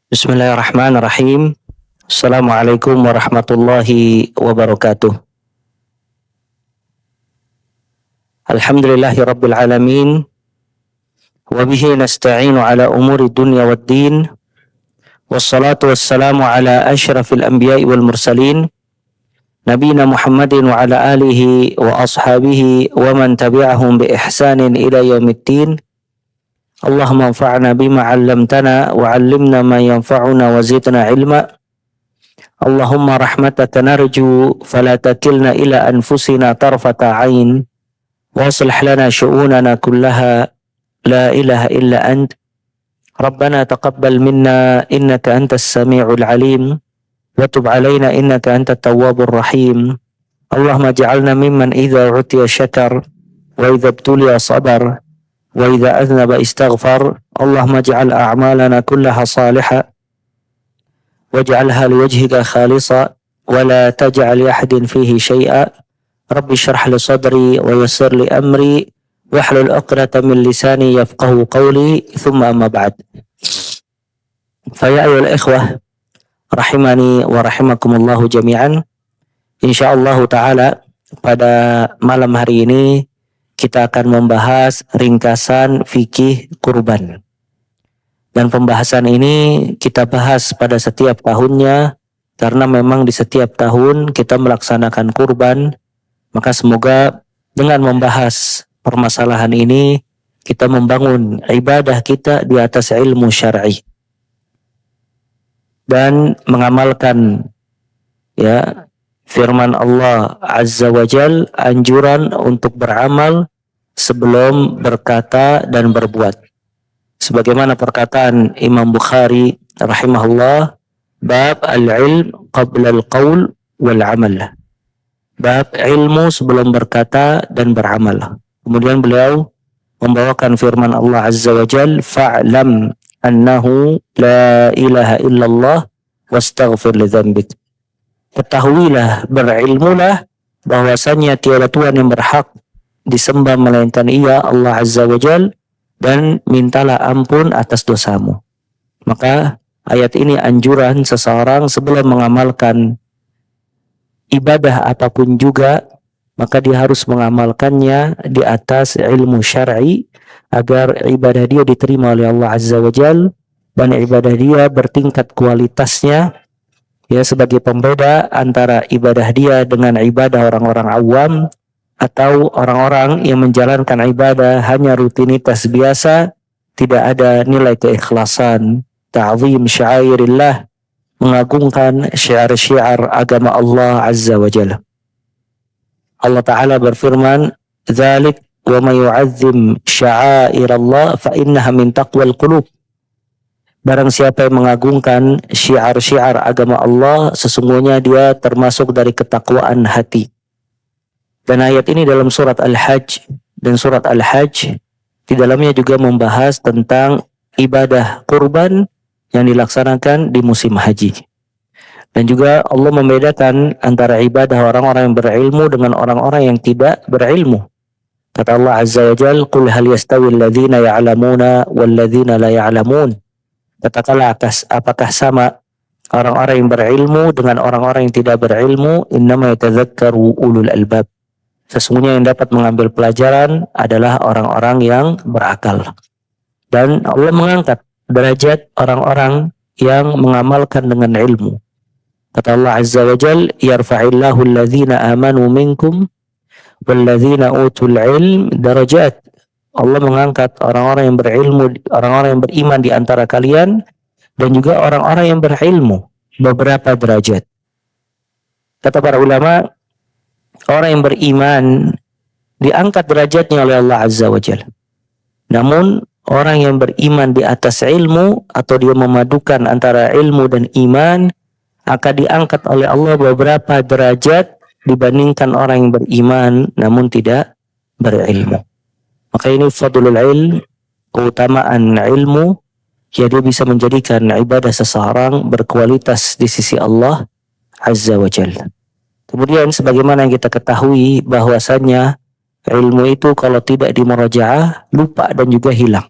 Bismillahirrahmanirrahim. Assalamualaikum warahmatullahi wabarakatuh. Alhamdulillahi rabbil alamin. Wa bihi nasta'inu ala umuri dunya waddin. Wassalatu wassalamu ala ashrafil anbiya'i wal mursalin. Nabina Muhammadin wa ala alihi wa ashabihi wa man tabi'ahum bi ihsanin ila yaumiddin. Allahumma anfa'na bima 'allamtana wa 'allimna ma yanfa'una wa zidna 'ilma. Allahumma rahmataka narju fala takilna ila anfusina tarfata 'ain wa aslih lana syu'unana kullaha la ilaha illa ant. Rabbana taqabbal minna innaka antas sami'ul 'alim wa tub 'alaina innaka antat tawwabur rahim. Allahumma ij'alna mimman idza utiya syakar wa idza ibtuliya sabar wa idza aznaba istaghfar. Allahumma ij'al a'malana kullaha salihah waj'alha liwajhika khalisa wa la taj'al li ahadin fihi syai'a. Rabbi shrah li sadri wa yassir li amri wahlul 'uqdatam min lisani yafqahu qawli. Thumma amma ba'd. Fa ya ayyuhal ikhwah rahimani wa rahimakumullahu jami'an. Insyaallah taala pada malam hari ini kita akan membahas ringkasan fikih kurban. Dan pembahasan ini kita bahas pada setiap tahunnya karena memang di setiap tahun kita melaksanakan kurban. Maka semoga dengan membahas permasalahan ini kita membangun ibadah kita di atas ilmu syar'i dan mengamalkan firman Allah Azza wa Jal, anjuran untuk beramal sebelum berkata dan berbuat. Sebagaimana perkataan Imam Bukhari rahimahullah, bab al-ilm qabla al-qaul wal amal. Bab ilmu sebelum berkata dan beramal. Kemudian beliau membawakan firman Allah Azza wa Jal, fa'lam annahu la ilaha illallah wastaghfir li dzambik. Ketahuilah, berilmulah bahwasanya tiada Tuhan yang berhak disembah melainkan Ia, Allah Azza wa Jal, dan mintalah ampun atas dosamu. Maka ayat ini anjuran seseorang sebelum mengamalkan ibadah apapun juga, maka dia harus mengamalkannya di atas ilmu syar'i agar ibadah dia diterima oleh Allah Azza wa Jal dan ibadah dia bertingkat kualitasnya, sebagai pembeda antara ibadah dia dengan ibadah orang-orang awam atau orang-orang yang menjalankan ibadah hanya rutinitas biasa, tidak ada nilai keikhlasan, ta'zim syairillah, mengagungkan syiar-syiar agama Allah Azza wa Jalla. Allah Ta'ala berfirman, dzalik wa may yu'azzim sya'airallah fa innaha min taqwal qulub. Barang siapa yang mengagungkan syiar-syiar agama Allah, sesungguhnya dia termasuk dari ketakwaan hati. Dan ayat ini dalam surat Al-Hajj, dan surat Al-Hajj di dalamnya juga membahas tentang ibadah kurban yang dilaksanakan di musim haji. Dan juga Allah membedakan antara ibadah orang-orang yang berilmu dengan orang-orang yang tidak berilmu. Kata Allah Azza wa Jal, qul hal yastawi alladhina ya'lamuna walladhina la ya'lamun. Katakanlah, apakah sama orang-orang yang berilmu dengan orang-orang yang tidak berilmu? Innama yatadzakkaru ulul albab. Sesungguhnya yang dapat mengambil pelajaran adalah orang-orang yang berakal. Dan Allah mengangkat derajat orang-orang yang mengamalkan dengan ilmu. Kata Allah Azza wa Jal, yarfa'illahu alladhina amanu minkum walladhina utul ilm darajat. Allah mengangkat orang-orang yang berilmu, orang-orang yang beriman di antara kalian, dan juga orang-orang yang berilmu beberapa derajat. Kata para ulama, orang yang beriman diangkat derajatnya oleh Allah Azza wa Jalla. Namun orang yang beriman di atas ilmu atau dia memadukan antara ilmu dan iman akan diangkat oleh Allah beberapa derajat dibandingkan orang yang beriman namun tidak berilmu. Maka ini fadlul ilm, keutamaan ilmu, dia bisa menjadikan ibadah seseorang berkualitas di sisi Allah Azza wa Jalla. Kemudian sebagaimana yang kita ketahui bahwasannya ilmu itu kalau tidak dimurajaah lupa dan juga hilang.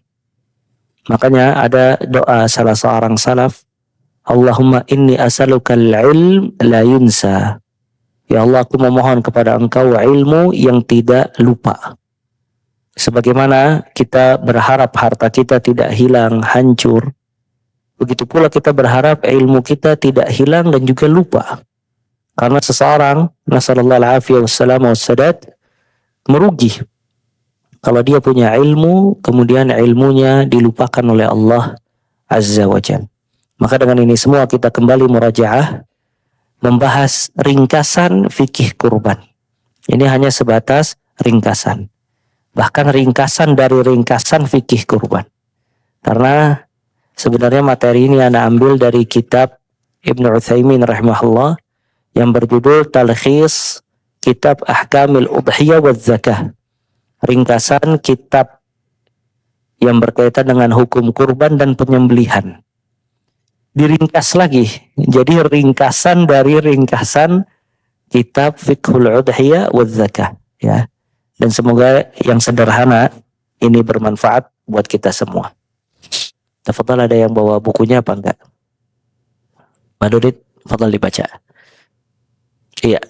Makanya ada doa salah seorang salaf Allahumma inni as'alukal ilm la yunsa. Ya Allah, aku memohon kepada Engkau ilmu yang tidak lupa. Sebagaimana kita berharap harta kita tidak hilang, hancur, begitu pula kita berharap ilmu kita tidak hilang dan juga lupa. Karena seseorang, nasallallahu alaihi wassalam, merugi kalau dia punya ilmu, kemudian ilmunya dilupakan oleh Allah Azza wa Jalla. Maka dengan ini semua kita kembali murajaah, membahas ringkasan fikih kurban. Ini hanya sebatas ringkasan. Bahkan ringkasan dari ringkasan fikih kurban. Karena sebenarnya materi ini Anda ambil dari kitab Ibnu Utsaimin rahimahullah yang berjudul Talkhis Kitab Ahkamil Udhiyah wa Zakah. Ringkasan kitab yang berkaitan dengan hukum kurban dan penyembelihan. Diringkas lagi, jadi ringkasan dari ringkasan kitab Fiqhul Udhiyah wa Zakah, ya. Dan semoga yang sederhana ini bermanfaat buat kita semua. Tafadhal, ada yang bawa bukunya apa enggak? Pak Dudit, tafadhal dibaca. Iya.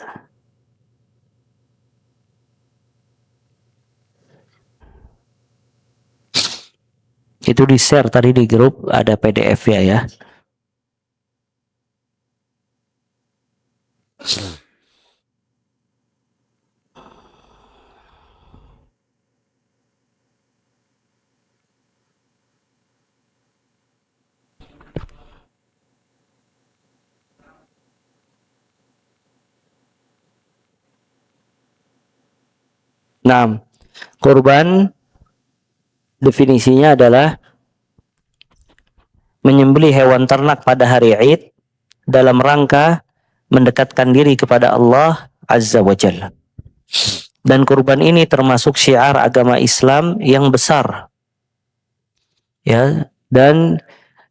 Itu di-share tadi di grup, ada PDF-nya ya. Nah, kurban definisinya adalah menyembelih hewan ternak pada hari Id dalam rangka mendekatkan diri kepada Allah Azza wa Jalla. Dan kurban ini termasuk syiar agama Islam yang besar. Ya, dan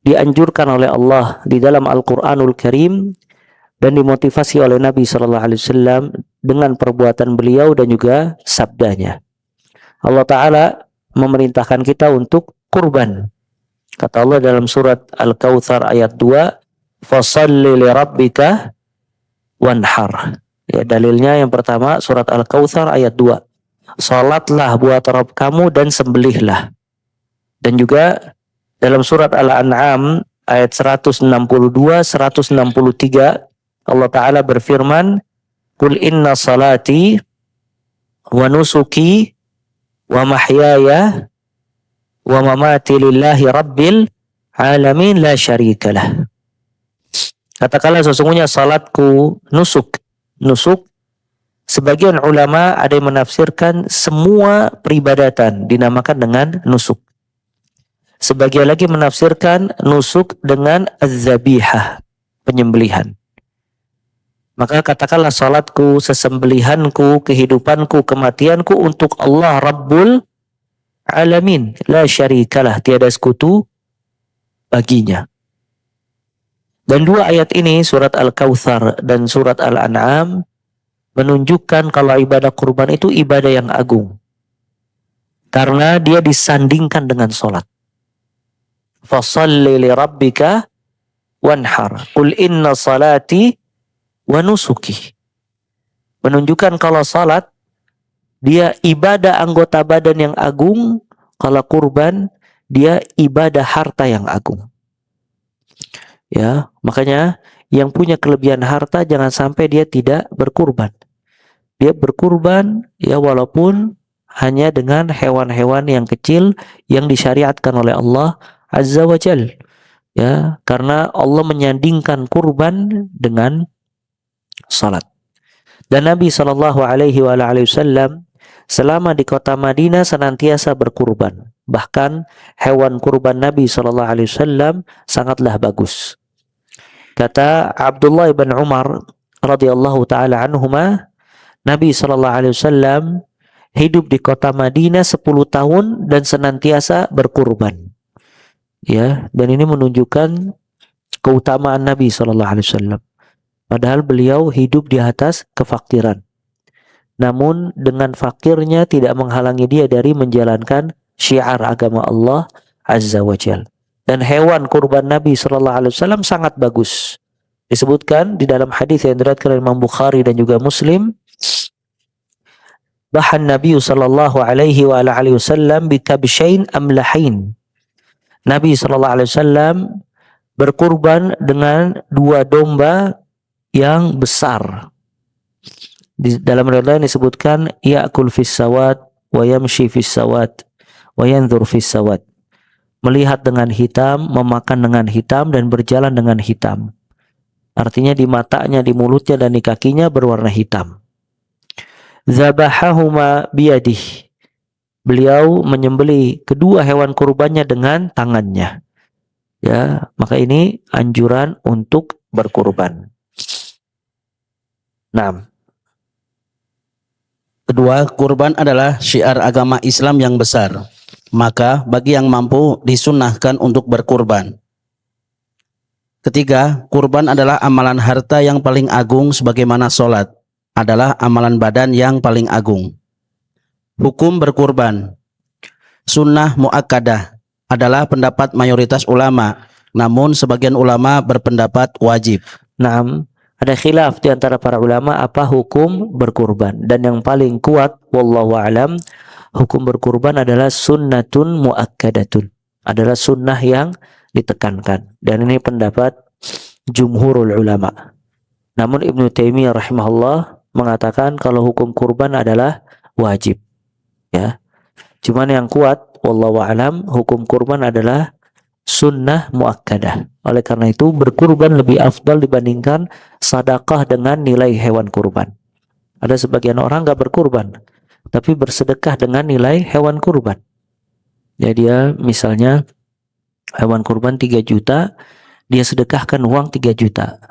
dianjurkan oleh Allah di dalam Al-Qur'anul Karim dan dimotivasi oleh Nabi SAW dengan perbuatan beliau dan juga sabdanya. Allah Ta'ala memerintahkan kita untuk kurban. Kata Allah dalam surat Al-Kautsar ayat 2, fasalli li rabbika wanhar. Ya, dalilnya yang pertama surat Al-Kautsar ayat 2. Salatlah buat Rabb kamu dan sembelihlah. Dan juga dalam surat Al-An'am ayat 162 163 Allah Ta'ala berfirman, Qul inna salati wa nusuki wa mahyaya wa mamati lillahi rabbil alamin la syarikalah. Katakanlah sesungguhnya salatku, nusuk. Nusuk, sebagian ulama ada yang menafsirkan semua peribadatan dinamakan dengan nusuk. Sebagian lagi menafsirkan nusuk dengan az-zabihah, penyembelihan. Maka katakanlah salatku, sesembelihanku, kehidupanku, kematianku untuk Allah Rabbul Alamin. La syarikalah, tiada sekutu baginya. Dan dua ayat ini, surat Al-Kautsar dan surat Al-An'am, menunjukkan kalau ibadah kurban itu ibadah yang agung. Karena dia disandingkan dengan salat. Fasalli li rabbika wanhar. Qul inna salati wa nusuki. Menunjukkan kalau salat dia ibadah anggota badan yang agung, kalau kurban dia ibadah harta yang agung. Ya, makanya yang punya kelebihan harta jangan sampai dia tidak berkurban. Dia berkurban ya walaupun hanya dengan hewan-hewan yang kecil yang disyariatkan oleh Allah Azza wa Jal. Ya, karena Allah menyandingkan kurban dengan salat. Dan Nabi Shallallahu Alaihi Wasallam selama di kota Madinah senantiasa berkurban. Bahkan hewan kurban Nabi Shallallahu Alaihi Wasallam sangatlah bagus. Kata Abdullah bin Umar radhiyallahu taala anhuma, Nabi Shallallahu Alaihi Wasallam hidup di kota Madinah 10 tahun dan senantiasa berkurban. Ya, dan ini menunjukkan keutamaan Nabi Shallallahu Alaihi Wasallam. Padahal beliau hidup di atas kefakiran. Namun dengan fakirnya tidak menghalangi dia dari menjalankan syiar agama Allah Azza wa Jal. dan hewan kurban Nabi sallallahu alaihi wasallam sangat bagus. Disebutkan di dalam hadis yang diriwayatkan oleh Imam Bukhari dan juga Muslim, bahan Nabi sallallahu alaihi wa alihi wasallam bi kabshain amlahain. Nabi sallallahu alaihi wasallam berkurban dengan 2 domba yang besar. Di dalam riwayat disebutkan ya'kul fis sawat wa yamshi fis sawat wa yanzur fis sawat. Melihat dengan hitam, memakan dengan hitam, dan berjalan dengan hitam. Artinya di matanya, di mulutnya, dan di kakinya berwarna hitam. Zabahahuma biyadih. Beliau menyembelih kedua hewan kurbannya dengan tangannya. Ya, maka ini anjuran untuk berkurban. Nah, Kedua, kurban adalah syiar agama Islam yang besar. Maka bagi yang mampu disunnahkan untuk berkurban. Ketiga, kurban adalah amalan harta yang paling agung sebagaimana sholat adalah amalan badan yang paling agung. Hukum berkurban. Sunnah muakkadah adalah pendapat mayoritas ulama, namun sebagian ulama berpendapat wajib. nah, ada khilaf di antara para ulama apa hukum berkurban, dan yang paling kuat wallahu alam, hukum berkurban adalah sunnatun muakkadatun, adalah sunnah yang ditekankan, dan ini pendapat jumhurul ulama. Namun Ibnu Taimiyah rahimahullah mengatakan kalau hukum kurban adalah wajib, ya. Cuman yang kuat wallahu alam, hukum kurban adalah sunnah muakkadah. Oleh karena itu berkurban lebih afdal dibandingkan sedekah dengan nilai hewan kurban. Ada sebagian orang gak berkurban, tapi bersedekah dengan nilai hewan kurban. Ya, dia misalnya hewan kurban 3 juta, dia sedekahkan uang 3 juta.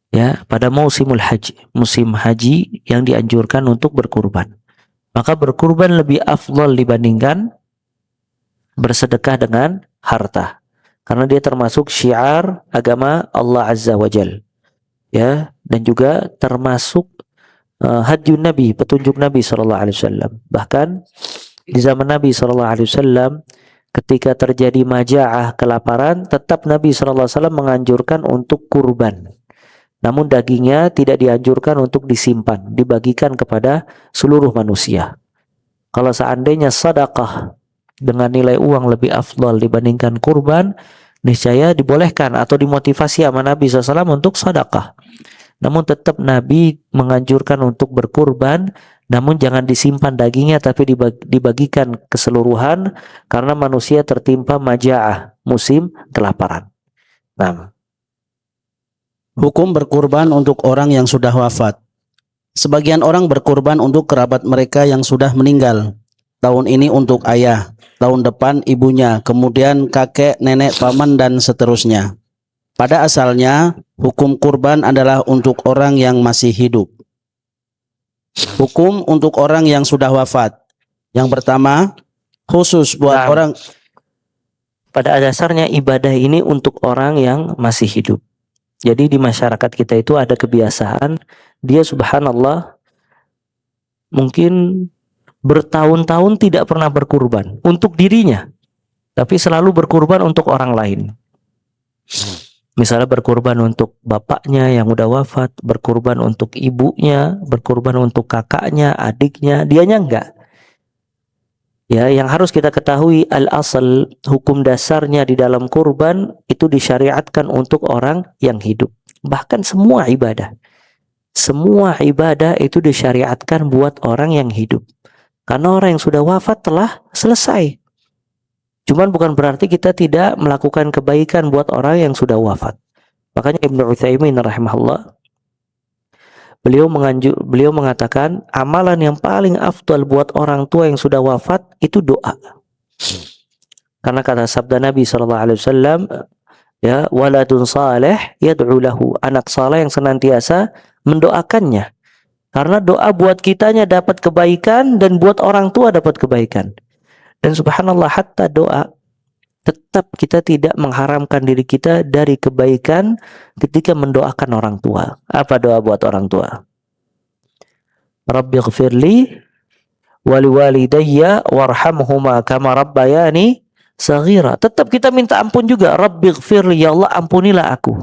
Ya, pada musim haji yang dianjurkan untuk berkurban. Maka berkurban lebih afdal dibandingkan bersedekah dengan harta, karena dia termasuk syiar agama Allah Azza wa Jal, ya, dan juga termasuk hadjun Nabi, petunjuk Nabi sallallahu alaihi wasallam. Bahkan di zaman Nabi sallallahu alaihi wasallam ketika terjadi maja'ah, kelaparan, tetap Nabi sallallahu alaihi wasallam menganjurkan untuk kurban. Namun dagingnya tidak dianjurkan untuk disimpan, dibagikan kepada seluruh manusia. Kalau seandainya sedekah dengan nilai uang lebih afdal dibandingkan kurban, niscaya dibolehkan atau dimotivasi sama Nabi SAW untuk sedekah. Namun tetap Nabi menganjurkan untuk berkurban, namun jangan disimpan dagingnya, tapi dibagikan keseluruhan, karena manusia tertimpa maja'ah, musim kelaparan. Nah, Hukum berkurban untuk orang yang sudah wafat. Sebagian orang berkurban untuk kerabat mereka yang sudah meninggal. Tahun ini untuk ayah, tahun depan ibunya, kemudian kakek, nenek, paman, dan seterusnya. Pada asalnya, hukum kurban adalah untuk orang yang masih hidup. Hukum untuk orang yang sudah wafat. Yang pertama, khusus buat orang. Pada dasarnya ibadah ini untuk orang yang masih hidup. Jadi di masyarakat kita itu ada kebiasaan, dia subhanallah mungkin bertahun-tahun tidak pernah berkurban untuk dirinya, tapi selalu berkurban untuk orang lain. Misalnya berkurban untuk bapaknya yang udah wafat, berkurban untuk ibunya, berkurban untuk kakaknya, adiknya, dianya enggak. Ya, yang harus kita ketahui al-asal, hukum dasarnya di dalam kurban itu disyariatkan untuk orang yang hidup. Bahkan semua ibadah itu disyariatkan buat orang yang hidup. Karena orang yang sudah wafat telah selesai. Cuman bukan berarti kita tidak melakukan kebaikan buat orang yang sudah wafat. Makanya Ibnu Utsaimin rahimahullah, beliau mengatakan amalan yang paling afdal buat orang tua yang sudah wafat itu doa. Karena kata sabda Nabi SAW, ya, waladun saleh yad'u lahu, anak saleh yang senantiasa mendoakannya. Karena doa buat kitanya dapat kebaikan dan buat orang tua dapat kebaikan. Dan subhanallah, hatta doa tetap kita tidak mengharamkan diri kita dari kebaikan ketika mendoakan orang tua. Apa doa buat orang tua? Rabbighfirli wali walidayya warhamhuma kama rabbayani saghira. Tetap kita minta ampun juga. Rabbighfirli, ya Allah ampunilah aku.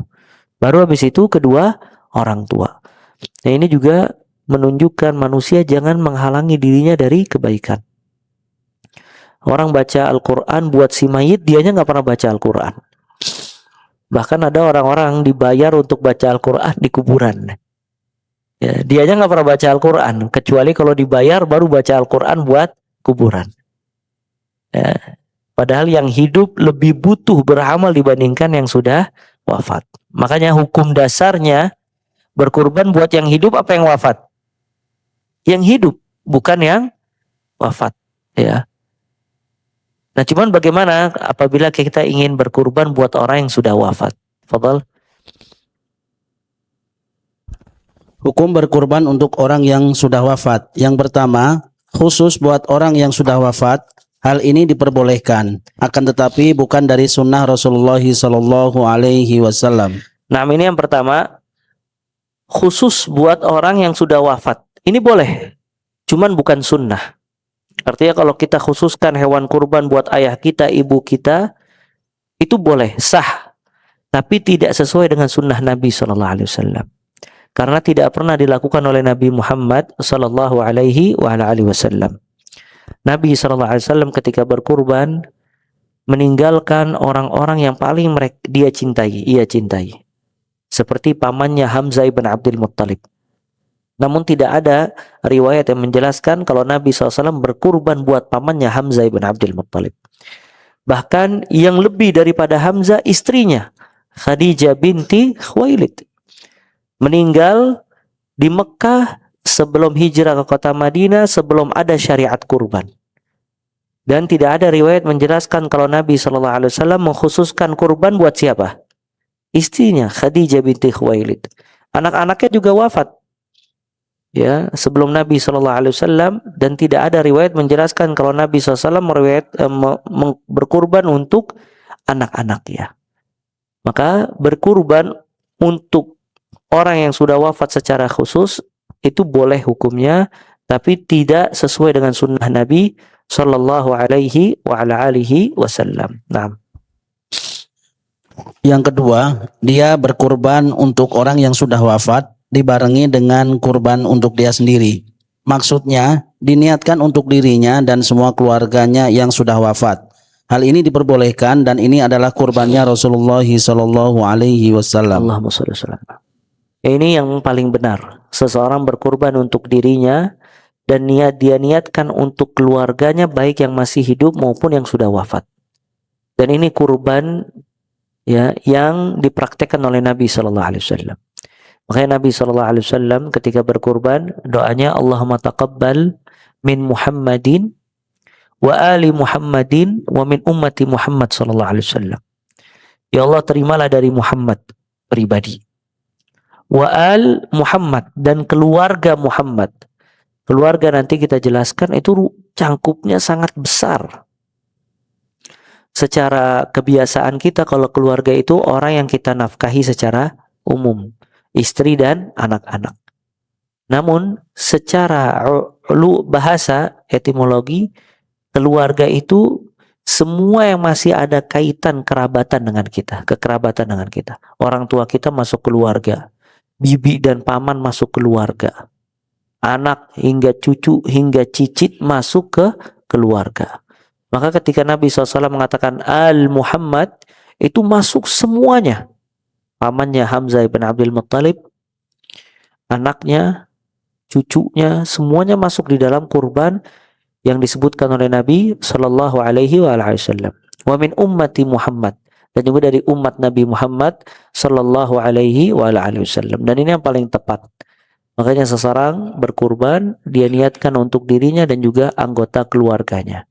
Baru habis itu kedua orang tua. Nah ini juga menunjukkan manusia jangan menghalangi dirinya dari kebaikan. Orang baca Al-Quran buat si mayit, dianya nggak pernah baca Al-Quran. Bahkan ada orang-orang dibayar untuk baca Al-Quran di kuburan. Ya, dianya nggak pernah baca Al-Quran, kecuali kalau dibayar baru baca Al-Quran buat kuburan. Ya, padahal yang hidup lebih butuh beramal dibandingkan yang sudah wafat. Makanya hukum dasarnya berkurban buat yang hidup apa yang wafat? Yang hidup, bukan yang wafat. Ya. Nah, cuman bagaimana apabila kita ingin berkurban buat orang yang sudah wafat? Fadal. Hukum berkurban untuk orang yang sudah wafat. Yang pertama, khusus buat orang yang sudah wafat, hal ini diperbolehkan. Akan tetapi bukan dari sunnah Rasulullah Sallallahu Alaihi Wasallam. Nah, ini yang pertama, khusus buat orang yang sudah wafat. Ini boleh, cuman bukan sunnah. Artinya kalau kita khususkan hewan kurban buat ayah kita, ibu kita, itu boleh, sah. Tapi tidak sesuai dengan sunnah Nabi SAW. Karena tidak pernah dilakukan oleh Nabi Muhammad SAW. Nabi SAW ketika berkurban, meninggalkan orang-orang yang paling ia cintai. Seperti pamannya Hamzah ibn Abdul Muttalib. Namun tidak ada riwayat yang menjelaskan kalau Nabi SAW berkurban buat pamannya Hamzah ibn Abdul Muttalib. Bahkan yang lebih daripada Hamzah, istrinya Khadijah binti Khuwailid meninggal di Mekah sebelum hijrah ke kota Madinah, sebelum ada syariat kurban. Dan tidak ada riwayat menjelaskan kalau Nabi SAW mengkhususkan kurban buat siapa? Istrinya Khadijah binti Khuwailid. Anak-anaknya juga wafat. Ya, sebelum Nabi SAW, dan tidak ada riwayat menjelaskan kalau Nabi SAW berkurban untuk anak-anaknya. Maka berkurban untuk orang yang sudah wafat secara khusus itu boleh hukumnya, tapi tidak sesuai dengan sunnah Nabi Sallallahu Alaihi Wasallam. Nah. Yang kedua, dia berkurban untuk orang yang sudah wafat dibarengi dengan kurban untuk dia sendiri. Maksudnya diniatkan untuk dirinya dan semua keluarganya yang sudah wafat. Hal ini diperbolehkan dan ini adalah kurbannya Rasulullah Sallallahu Alaihi Wasallam. Allahumma shalli alaihi wasallam. Ini yang paling benar. Seseorang berkurban untuk dirinya dan dia niatkan untuk keluarganya, baik yang masih hidup maupun yang sudah wafat. Dan ini kurban ya yang dipraktekkan oleh Nabi Sallallahu Alaihi Wasallam. Makanya Nabi SAW ketika berkurban, doanya Allahumma taqabbal min Muhammadin wa ali Muhammadin wa min ummati Muhammad SAW. Ya Allah, terimalah dari Muhammad pribadi, wa al Muhammad, dan keluarga Muhammad. Keluarga nanti kita jelaskan itu cangkupnya sangat besar. Secara kebiasaan kita kalau keluarga itu orang yang kita nafkahi secara umum, istri dan anak-anak. Namun secara bahasa etimologi, keluarga itu semua yang masih ada kaitan kerabatan dengan kita, kekerabatan dengan kita. Orang tua kita masuk keluarga, bibi dan paman masuk keluarga, anak hingga cucu hingga cicit masuk ke keluarga. Maka ketika Nabi SAW mengatakan Al-Muhammad, itu masuk semuanya. Pamannya Hamzah ibn Abdul Muttalib, anaknya, cucunya, semuanya masuk di dalam kurban yang disebutkan oleh Nabi Sallallahu Alaihi Wasallam. Wa min ummati Muhammad, dan juga dari umat Nabi Muhammad Sallallahu Alaihi Wasallam. Dan ini yang paling tepat. Makanya seseorang berkurban, dia niatkan untuk dirinya dan juga anggota keluarganya.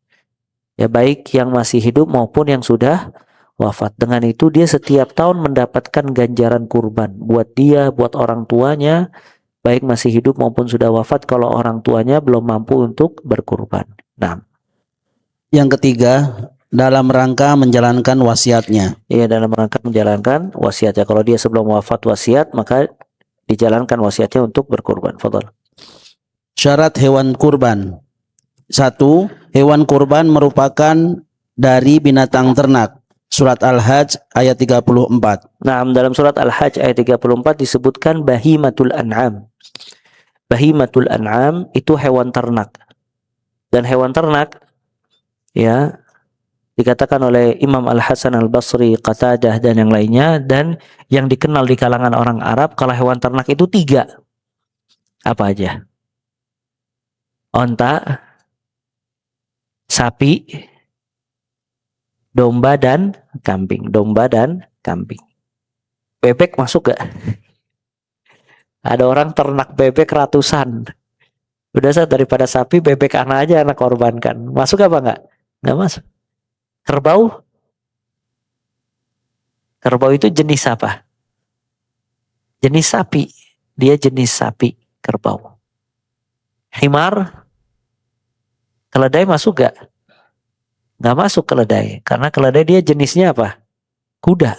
Ya, baik yang masih hidup maupun yang sudah wafat. Dengan itu dia setiap tahun mendapatkan ganjaran kurban buat dia, buat orang tuanya, baik masih hidup maupun sudah wafat kalau orang tuanya belum mampu untuk berkurban. Nah. Yang ketiga, dalam rangka menjalankan wasiatnya. Iya, dalam rangka menjalankan wasiatnya. Kalau dia sebelum wafat wasiat, maka dijalankan wasiatnya untuk berkurban. Fadhal. Syarat hewan kurban. 1. Hewan kurban merupakan dari binatang ternak. Surat Al-Hajj ayat 34. Nah, dalam surat Al-Hajj ayat 34 disebutkan bahimatul an'am. Bahimatul an'am itu hewan ternak. Dan hewan ternak ya dikatakan oleh Imam Al-Hasan Al-Basri, Qatadah dan yang lainnya, dan yang dikenal di kalangan orang Arab kalau hewan ternak itu 3. Apa aja? Onta, sapi, domba dan kambing. Domba dan kambing. Bebek masuk gak? Ada orang ternak bebek ratusan. Udah saat daripada sapi, bebek anak aja anak korbankan. Masuk apa enggak? Enggak masuk. Kerbau? Kerbau itu jenis apa? Jenis sapi. Dia jenis sapi, kerbau. Himar? Keledai masuk gak? Enggak masuk keledai. Karena keledai dia jenisnya apa? Kuda.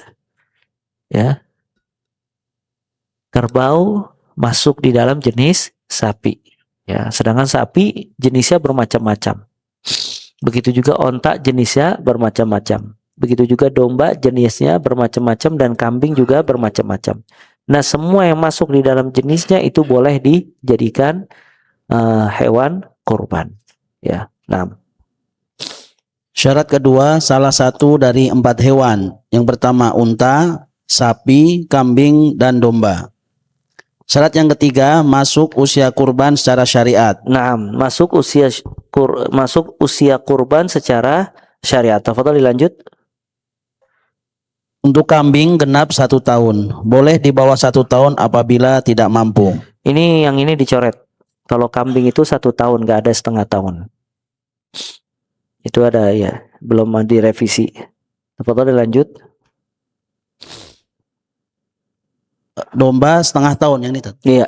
Ya. Kerbau masuk di dalam jenis sapi. Ya, sedangkan sapi jenisnya bermacam-macam. Begitu juga onta jenisnya bermacam-macam. Begitu juga domba jenisnya bermacam-macam dan kambing juga bermacam-macam. Nah, semua yang masuk di dalam jenisnya itu boleh dijadikan hewan kurban. Ya, nah. Syarat kedua, salah satu dari 4 hewan. Yang pertama unta, sapi, kambing, dan domba. Syarat yang ketiga, masuk usia kurban secara syariat. Nah, masuk usia kurban secara syariat. Tafadhol dilanjut. Untuk kambing genap 1 tahun. Boleh di bawah 1 tahun apabila tidak mampu. Ini yang ini dicoret. Kalau kambing itu 1 tahun, nggak ada setengah tahun. Itu ada ya, belum direvisi. Tafadhol dilanjut. Domba setengah tahun yang itu. Iya.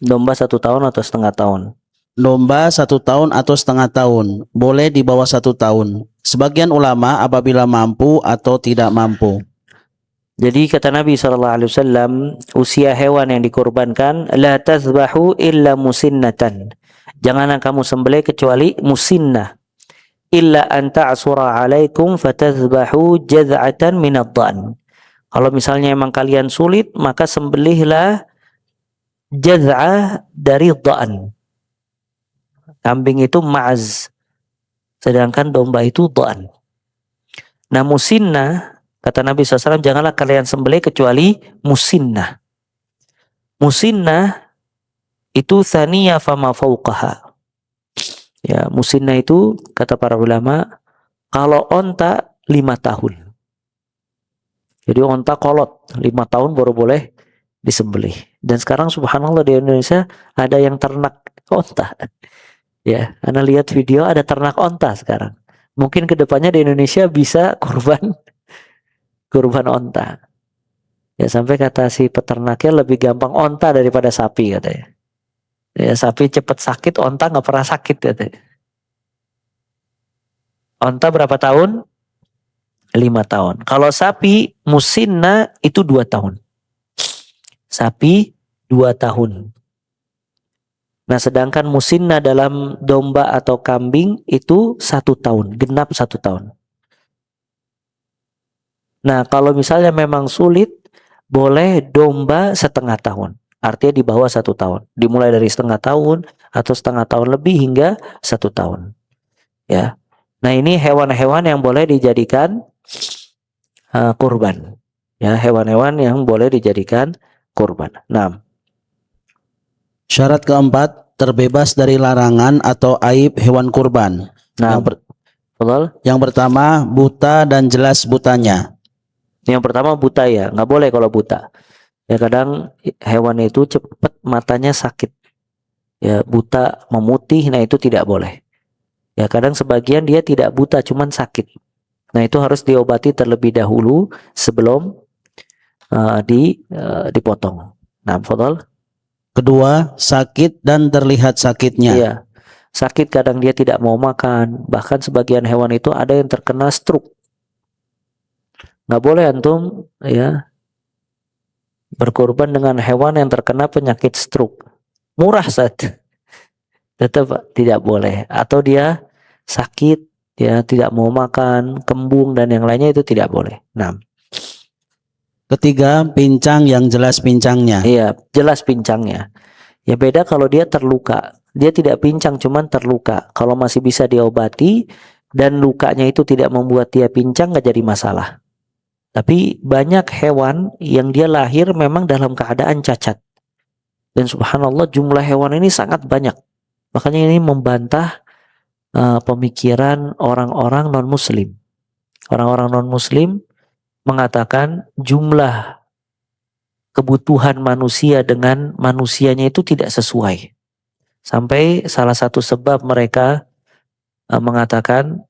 Domba 1 tahun atau setengah tahun. Domba 1 tahun atau setengah tahun. Boleh di bawah 1 tahun. Sebagian ulama apabila mampu atau tidak mampu. Jadi kata Nabi SAW, usia hewan yang dikorbankan, la tazbahu illa musinnatan. Janganlah kamu sembelih kecuali musinnah. Illa an ta'sura alaikum fatazbahu jaz'atan minad dha'n. Kalau misalnya emang kalian sulit, maka sembelihlah jaz'ah dari dha'n. Kambing itu ma'az, sedangkan domba itu dha'n. Nah, musinnah, kata Nabi SAW, janganlah kalian sembelih kecuali musinnah. Musinnah itu thaniya fama fauqaha. Ya, musinnah itu kata para ulama, kalau onta 5 tahun. Jadi onta kolot 5 tahun baru boleh disembelih. Dan sekarang subhanallah di Indonesia ada yang ternak onta. Ya, Anda lihat video ada ternak onta sekarang. Mungkin kedepannya di Indonesia bisa kurban onta. Ya, sampai kata si peternaknya lebih gampang onta daripada sapi katanya. Ya, sapi cepat sakit, onta nggak pernah sakit katanya. Onta berapa tahun? 5 tahun. Kalau sapi musinna itu 2 tahun. Sapi 2 tahun. Nah, sedangkan musinna dalam domba atau kambing itu 1 tahun, genap 1 tahun. Nah, kalau misalnya memang sulit, boleh domba setengah tahun. Artinya di bawah 1 tahun. Dimulai dari setengah tahun atau setengah tahun lebih hingga 1 tahun. Ya. Nah, ini hewan-hewan yang boleh dijadikan kurban. Ya, hewan-hewan yang boleh dijadikan kurban. Nah, syarat keempat, terbebas dari larangan atau aib hewan kurban. Nah, yang pertama, buta dan jelas butanya. Yang pertama buta ya, nggak boleh kalau buta. Ya kadang hewan itu cepat matanya sakit. Ya buta memutih, nah itu tidak boleh. Ya kadang sebagian dia tidak buta, cuman sakit. Nah itu harus diobati terlebih dahulu sebelum dipotong. Nah, fadhal. Kedua, sakit dan terlihat sakitnya. Iya. Sakit kadang dia tidak mau makan. Bahkan sebagian hewan itu ada yang terkena stroke. Nggak boleh antum ya berkorban dengan hewan yang terkena penyakit stroke. Murah saja. Tetap tidak boleh. Atau dia sakit ya tidak mau makan, kembung dan yang lainnya itu tidak boleh. Nah, Ketiga, pincang yang jelas pincangnya. iya, jelas pincangnya. Ya beda kalau dia terluka. Dia tidak pincang, cuman terluka. Kalau masih bisa diobati dan lukanya itu tidak membuat dia pincang, nggak jadi masalah. Tapi banyak hewan yang dia lahir memang dalam keadaan cacat. Dan subhanallah jumlah hewan ini sangat banyak. Makanya ini membantah pemikiran orang-orang non-muslim. Orang-orang non-muslim mengatakan jumlah kebutuhan manusia dengan manusianya itu tidak sesuai. Sampai salah satu sebab mereka mengatakan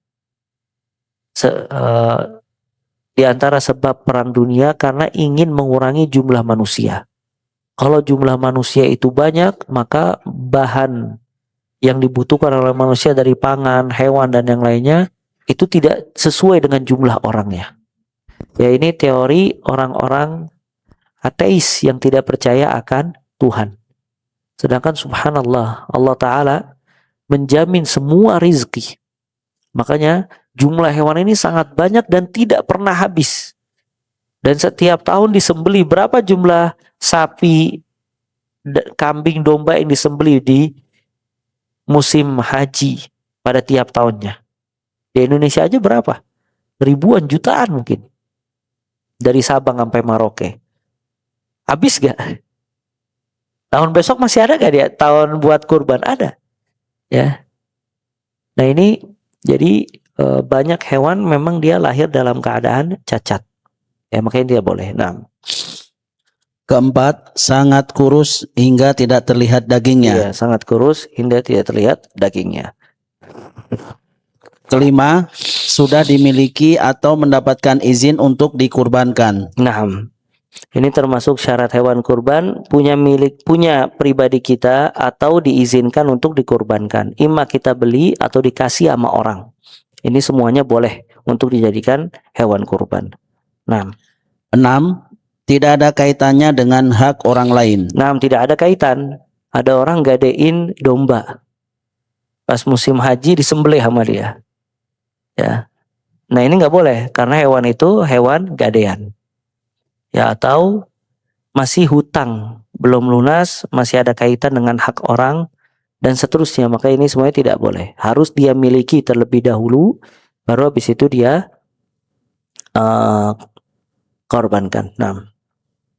di antara sebab perang dunia karena ingin mengurangi jumlah manusia. Kalau jumlah manusia itu banyak, maka bahan yang dibutuhkan oleh manusia dari pangan, hewan dan yang lainnya itu tidak sesuai dengan jumlah orangnya. Ya ini teori orang-orang ateis yang tidak percaya akan Tuhan. Sedangkan subhanallah, Allah Ta'ala menjamin semua rizki. Makanya jumlah hewan ini sangat banyak dan tidak pernah habis. Dan setiap tahun disembeli berapa jumlah sapi, kambing, domba yang disembeli di musim haji pada tiap tahunnya. Di Indonesia aja berapa? Ribuan, jutaan mungkin. Dari Sabang sampai Merauke. Habis gak? Tahun besok masih ada gak dia? Tahun buat kurban ada. Ya. Nah ini jadi banyak hewan memang dia lahir dalam keadaan cacat. Ya makanya dia boleh. Nah. Keempat, sangat kurus hingga tidak terlihat dagingnya. Iya, sangat kurus hingga tidak terlihat dagingnya. Kelima, sudah dimiliki atau mendapatkan izin untuk dikurbankan. Nah, ini termasuk syarat hewan kurban punya pribadi kita atau diizinkan untuk dikurbankan. Ima kita beli atau dikasih sama orang. Ini semuanya boleh untuk dijadikan hewan kurban. Nah, 6. Tidak ada kaitannya dengan hak orang lain. Nah, tidak ada kaitan. Ada orang gadein domba. Pas musim haji disembelih sama dia. Ya. Nah, ini nggak boleh karena hewan itu hewan gadean. Ya, atau masih hutang, belum lunas, masih ada kaitan dengan hak orang dan seterusnya. Maka ini semuanya tidak boleh. Harus dia miliki terlebih dahulu, baru habis itu dia korbankan. Nah.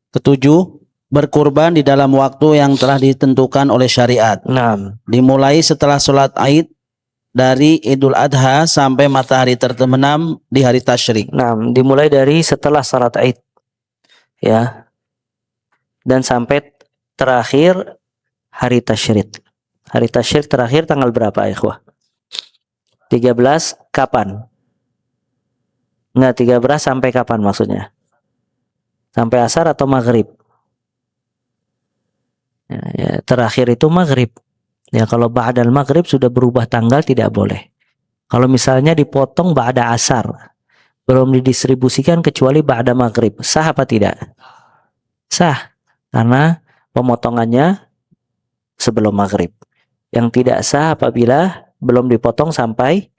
Ketujuh, berkurban di dalam waktu yang telah ditentukan oleh syariat. Nah. Dimulai setelah sholat Aid dari Idul Adha sampai matahari terbenam di hari tasyrik. Nah, dimulai dari setelah salat Aid. Ya. Dan sampai terakhir hari tasyrik. Hari tasyrik terakhir tanggal berapa, ikhwah? 13 kapan? Enggak, 13 sampai kapan maksudnya? Sampai asar atau maghrib? Ya, terakhir itu maghrib. Ya, kalau ba'dal maghrib sudah berubah tanggal tidak boleh. Kalau misalnya dipotong ba'da asar, belum didistribusikan kecuali ba'da maghrib, sah apa tidak? Sah, karena pemotongannya sebelum maghrib. Yang tidak sah apabila belum dipotong sampai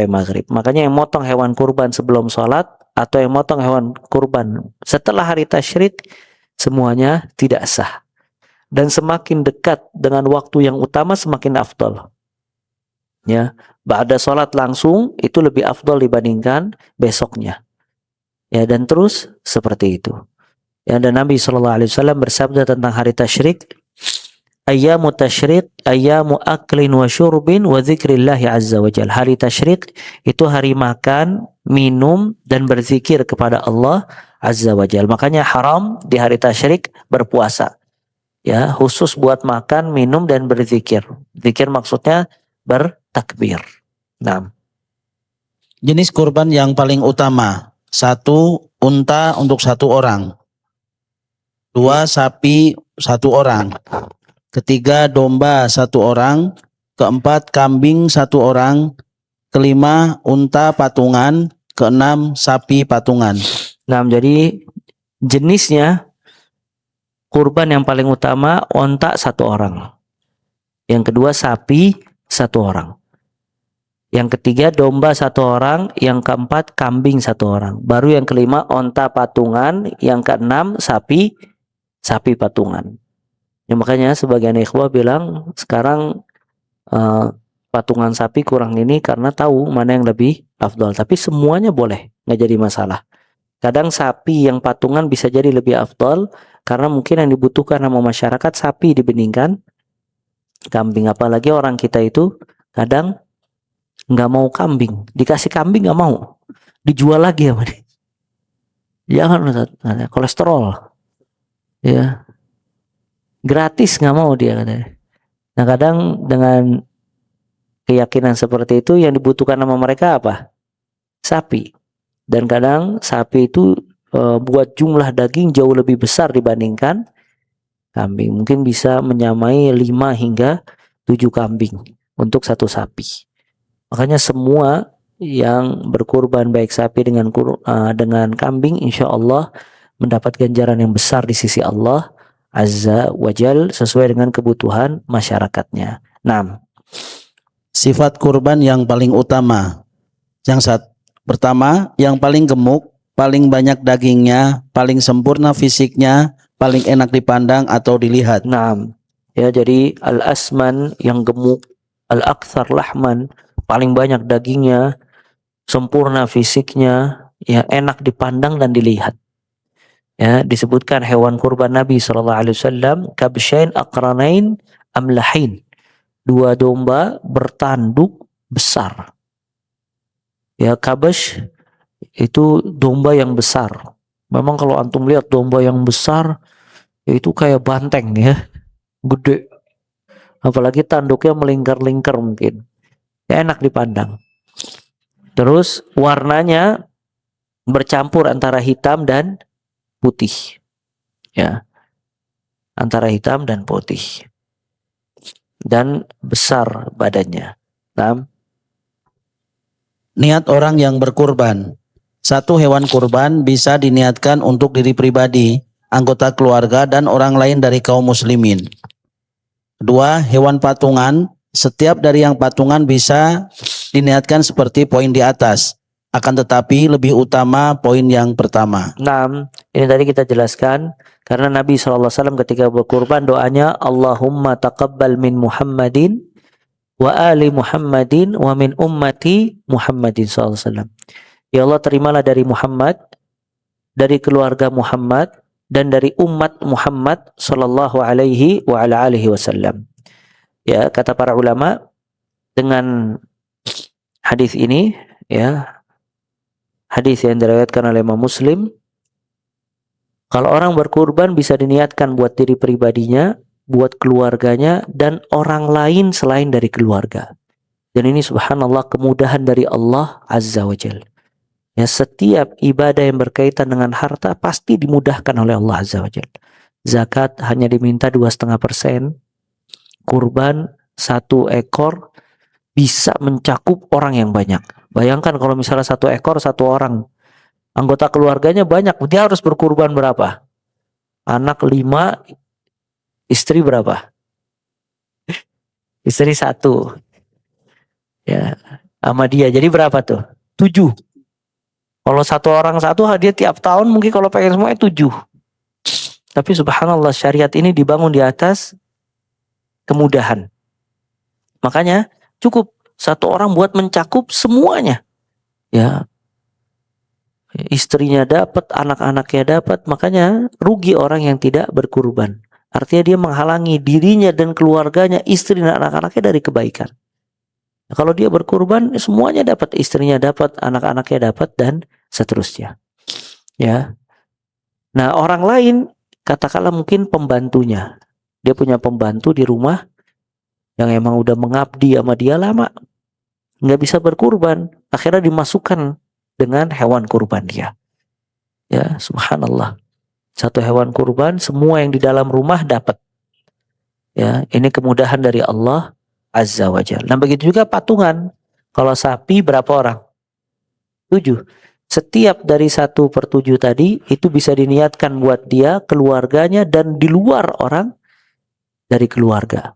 maghrib. Makanya yang motong hewan kurban sebelum sholat atau yang motong hewan kurban setelah hari tasyrik semuanya tidak sah. Dan semakin dekat dengan waktu yang utama semakin afdal. Ya, ba'da sholat langsung itu lebih afdal dibandingkan besoknya. Ya, dan terus seperti itu. Ya, dan Nabi SAW bersabda tentang hari tasyrik, ayyamu tasyrik ayyamu aklin wa syurbin wa dzikrillahi azza wa jalla. Hari tasyrik itu hari makan, minum dan berzikir kepada Allah azza wa jalla. Makanya haram di hari tasyrik berpuasa. Ya, khusus buat makan, minum dan berzikir. Zikir maksudnya bertakbir. Nah, Jenis kurban yang paling utama. 1. Unta untuk 1 orang. 2. Sapi 1 orang. 3. Domba 1 orang. 4. Kambing 1 orang. 5. Unta patungan. 6. Sapi patungan. nah jadi jenisnya kurban yang paling utama onta 1 orang. Yang kedua sapi 1 orang. Yang ketiga domba 1 orang, yang keempat kambing 1 orang. Baru yang kelima onta patungan, yang keenam sapi patungan. Ya, makanya sebagian ikhwah bilang sekarang patungan sapi kurang ini karena tahu mana yang lebih afdal. Tapi semuanya boleh, nggak jadi masalah. Kadang sapi yang patungan bisa jadi lebih afdal karena mungkin yang dibutuhkan sama masyarakat sapi dibandingkan kambing. Apalagi orang kita itu kadang nggak mau kambing, dikasih kambing nggak mau, dijual lagi sama dia. Jangan, ada kolesterol, ya gratis nggak mau dia katanya. Nah kadang dengan keyakinan seperti itu yang dibutuhkan sama mereka apa? Sapi. Dan kadang sapi itu buat jumlah daging jauh lebih besar dibandingkan kambing. Mungkin bisa menyamai 5 hingga 7 kambing untuk satu sapi. Makanya semua yang berkurban baik sapi dengan kambing insya Allah mendapat ganjaran yang besar di sisi Allah Azza wa Jal sesuai dengan kebutuhan masyarakatnya. 6. Sifat kurban yang paling utama. Pertama, yang paling gemuk, paling banyak dagingnya, paling sempurna fisiknya, paling enak dipandang atau dilihat. 6. Ya, jadi al-asman yang gemuk, al-akthar lahman paling banyak dagingnya, sempurna fisiknya, ya enak dipandang dan dilihat. Ya, disebutkan hewan kurban Nabi SAW kabshain aqranain amlahin. 2 domba bertanduk besar. Ya, kabash itu domba yang besar. Memang kalau antum lihat domba yang besar itu kayak banteng ya, gede. Apalagi tanduknya melingkar-lingkar mungkin. Ya, enak dipandang. Terus warnanya bercampur antara hitam dan putih. Ya. Antara hitam dan putih. Dan besar badannya. 6. Niat orang yang berkurban. 1. Hewan kurban bisa diniatkan untuk diri pribadi, anggota keluarga, dan orang lain dari kaum muslimin. 2. Hewan patungan. Setiap dari yang patungan bisa diniatkan seperti poin di atas. Akan tetapi lebih utama poin yang pertama. 6. Ini tadi kita jelaskan. Karena Nabi SAW ketika berkurban doanya Allahumma taqabbal min Muhammadin wa ali Muhammadin wa min ummati Muhammadin SAW. Ya Allah, terimalah dari Muhammad, dari keluarga Muhammad, dan dari umat Muhammad sallallahu alaihi wa ala alihi wasallam. Ya, kata para ulama dengan hadis ini, ya, hadis yang diriwayatkan oleh Imam Muslim, kalau orang berkurban bisa diniatkan buat diri pribadinya, buat keluarganya, dan orang lain selain dari keluarga. Dan ini subhanallah kemudahan dari Allah Azza wa Jalla. Ya, setiap ibadah yang berkaitan dengan harta pasti dimudahkan oleh Allah Azza wa Jalla. Zakat hanya diminta 2,5%. Kurban 1 ekor bisa mencakup orang yang banyak. Bayangkan kalau misalnya 1 ekor 1 orang, anggota keluarganya banyak, dia harus berkurban berapa? Anak 5, istri berapa? Istri 1. Ya, sama dia. Jadi berapa tuh? 7. Kalau 1 orang 1, dia tiap tahun mungkin kalau pengen semuanya 7. Tapi subhanallah syariat ini dibangun di atas kemudahan. Makanya cukup 1 orang buat mencakup semuanya. Ya, istrinya dapat, anak-anaknya dapat, makanya rugi orang yang tidak berkurban. Artinya dia menghalangi dirinya dan keluarganya, istri dan anak-anaknya dari kebaikan. Kalau dia berkurban, semuanya dapat, istrinya dapat, anak-anaknya dapat, dan seterusnya. Ya. Nah, orang lain, katakanlah mungkin pembantunya. Dia punya pembantu di rumah yang emang udah mengabdi sama dia lama, nggak bisa berkurban, akhirnya dimasukkan dengan hewan kurban dia. Ya, subhanallah. 1 hewan kurban, semua yang di dalam rumah dapat. Ya, ini kemudahan dari Allah Azza wa Jalla. Nah, begitu juga patungan. Kalau sapi berapa orang? 7. Setiap dari 1/7 tadi itu bisa diniatkan buat dia, keluarganya, dan di luar orang dari keluarga.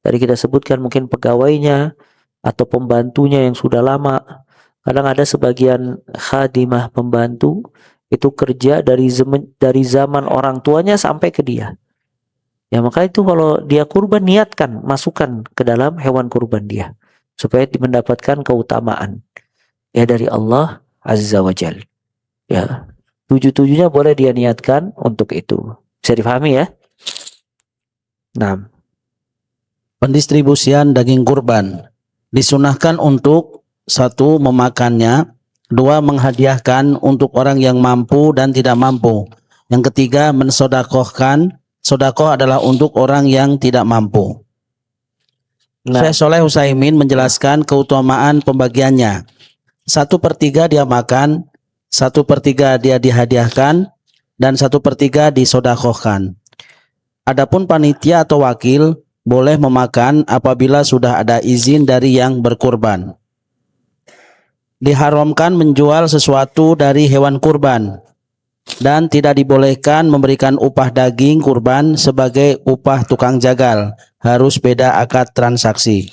Tadi kita sebutkan mungkin pegawainya, atau pembantunya yang sudah lama. Kadang ada sebagian khadimah pembantu itu kerja dari zaman orang tuanya sampai ke dia. Ya maka itu kalau dia kurban, niatkan masukkan ke dalam hewan kurban dia supaya mendapatkan keutamaan ya dari Allah Azza wa Jal. Ya, tujuh-tujuhnya boleh dia niatkan untuk itu. Bisa dipahami ya? Nah, Pendistribusian daging kurban disunahkan untuk satu, memakannya, dua, menghadiahkan untuk orang yang mampu dan tidak mampu. Yang ketiga, mensodakohkan. Sodakoh adalah untuk orang yang tidak mampu. Syekh Sholeh Utsaimin menjelaskan keutamaan pembagiannya. 1/3 dia makan, 1/3 dia dihadiahkan, dan 1/3 disodakohkan. Adapun panitia atau wakil boleh memakan apabila sudah ada izin dari yang berkurban. Diharamkan menjual sesuatu dari hewan kurban dan tidak dibolehkan memberikan upah daging kurban sebagai upah tukang jagal. Harus beda akad transaksi.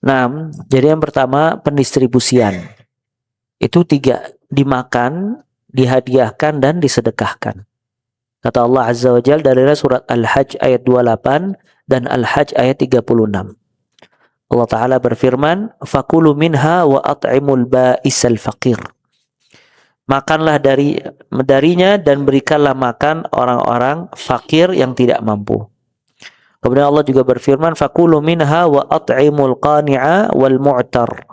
Nah, jadi yang pertama pendistribusian. Itu 3, dimakan, dihadiahkan, dan disedekahkan. Kata Allah Azza wa Jalla dari surat Al-Hajj ayat 28 dan Al-Hajj ayat 36. Allah Ta'ala berfirman, "Fakulu minha wa at'imul ba'isal faqir." Makanlah darinya dan berikanlah makan orang-orang fakir yang tidak mampu. Kemudian Allah juga berfirman, "Fakulu minha wa at'imul qani'a wal mu'tar."